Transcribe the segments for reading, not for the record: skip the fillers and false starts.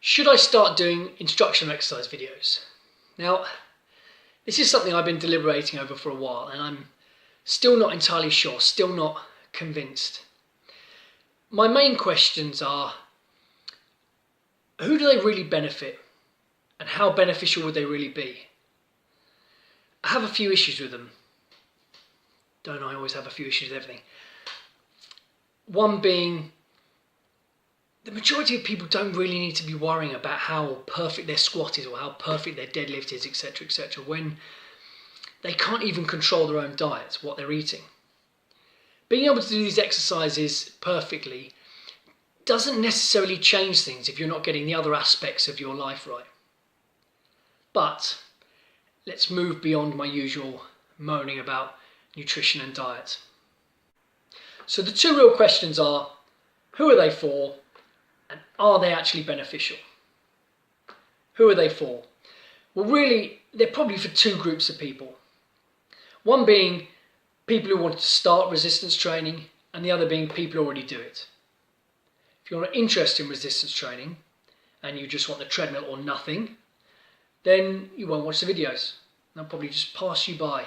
Should I start doing instructional exercise videos? Now, this is something I've been deliberating over for a while, and I'm still not entirely sure, still not convinced. My main questions are, who do they really benefit, and how beneficial would they really be? I have a few issues with them. Don't I always have a few issues with everything? One being, the majority of people don't really need to be worrying about how perfect their squat is or how perfect their deadlift is, etc., when they can't even control their own diet, what they're eating. Being able to do these exercises perfectly doesn't necessarily change things if you're not getting the other aspects of your life right. But let's move beyond my usual moaning about nutrition and diet. So the two real questions are, who are they for? And are they actually beneficial? Who are they for? Well, really, they're probably for two groups of people. One being people who want to start resistance training, and the other being people who already do it. If you're not interested in resistance training, and you just want the treadmill or nothing, then you won't watch the videos. They'll probably just pass you by.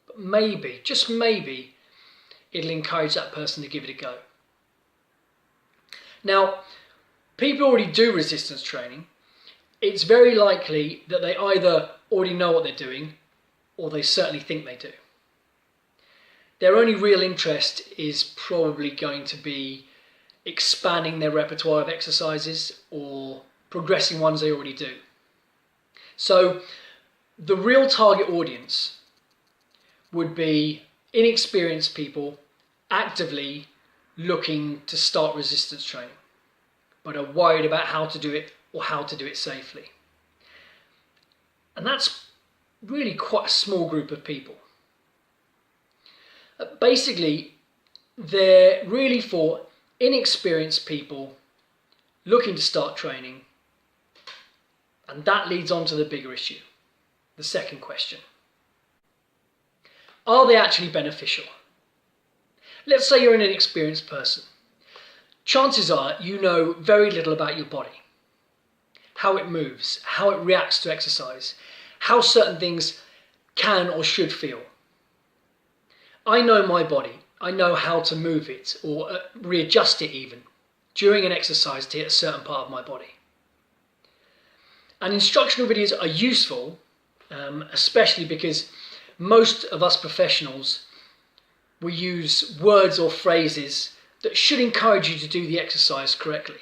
But maybe, just maybe, it'll encourage that person to give it a go. Now, people already do resistance training. It's very likely that they either already know what they're doing or they certainly think they do. Their only real interest is probably going to be expanding their repertoire of exercises or progressing ones they already do. So the real target audience would be inexperienced people actively looking to start resistance training, but are worried about how to do it or how to do it safely. And that's really quite a small group of people. Basically, they're really for inexperienced people looking to start training, and that leads on to the bigger issue, the second question. Are they actually beneficial? Let's say you're an inexperienced person. Chances are you know very little about your body, how it moves, how it reacts to exercise, how certain things can or should feel. I know my body. I know how to move it or readjust it even during an exercise to hit a certain part of my body. And instructional videos are useful, especially because most of us professionals will use words or phrases that should encourage you to do the exercise correctly.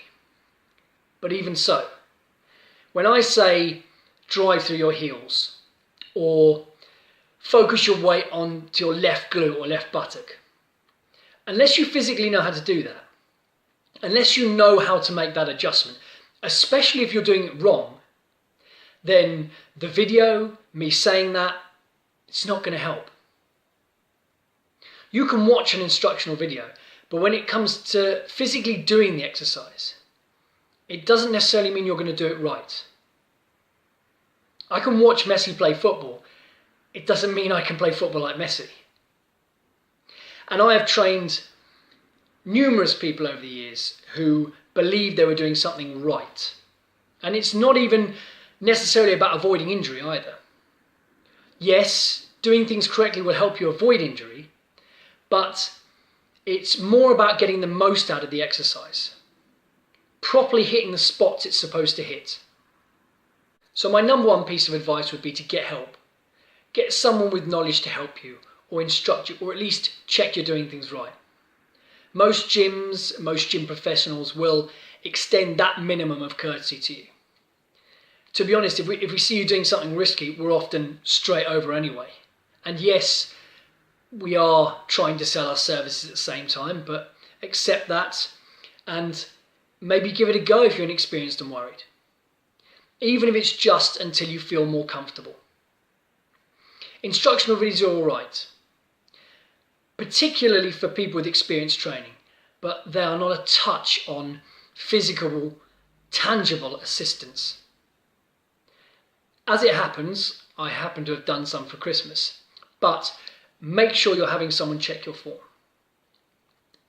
But even so, when I say drive through your heels or focus your weight onto your left glute or left buttock, unless you physically know how to do that, unless you know how to make that adjustment, especially if you're doing it wrong, then the video, me saying that, it's not going to help. You can watch an instructional video, but when it comes to physically doing the exercise, it doesn't necessarily mean you're going to do it right. I can watch Messi play football. It doesn't mean I can play football like Messi. And I have trained numerous people over the years who believed they were doing something right. And it's not even necessarily about avoiding injury either. Yes, doing things correctly will help you avoid injury, but it's more about getting the most out of the exercise, properly hitting the spots it's supposed to hit. So my number one piece of advice would be to get help. Get someone with knowledge to help you or instruct you, or at least check you're doing things right. Most gyms, most gym professionals will extend that minimum of courtesy to you. To be honest, if we see you doing something risky, we're often straight over anyway. And yes, we are trying to sell our services at the same time, but accept that and maybe give it a go if you're inexperienced and worried. Even if it's just until you feel more comfortable. Instructional videos are all right, particularly for people with experienced training, but they are not a touch on physical, tangible assistance. As it happens, I happen to have done some for Christmas, but make sure you're having someone check your form.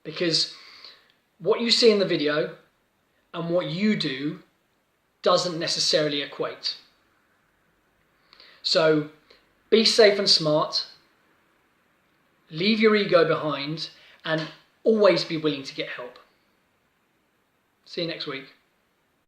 Because what you see in the video and what you do doesn't necessarily equate. So be safe and smart, leave your ego behind, and always be willing to get help. See you next week.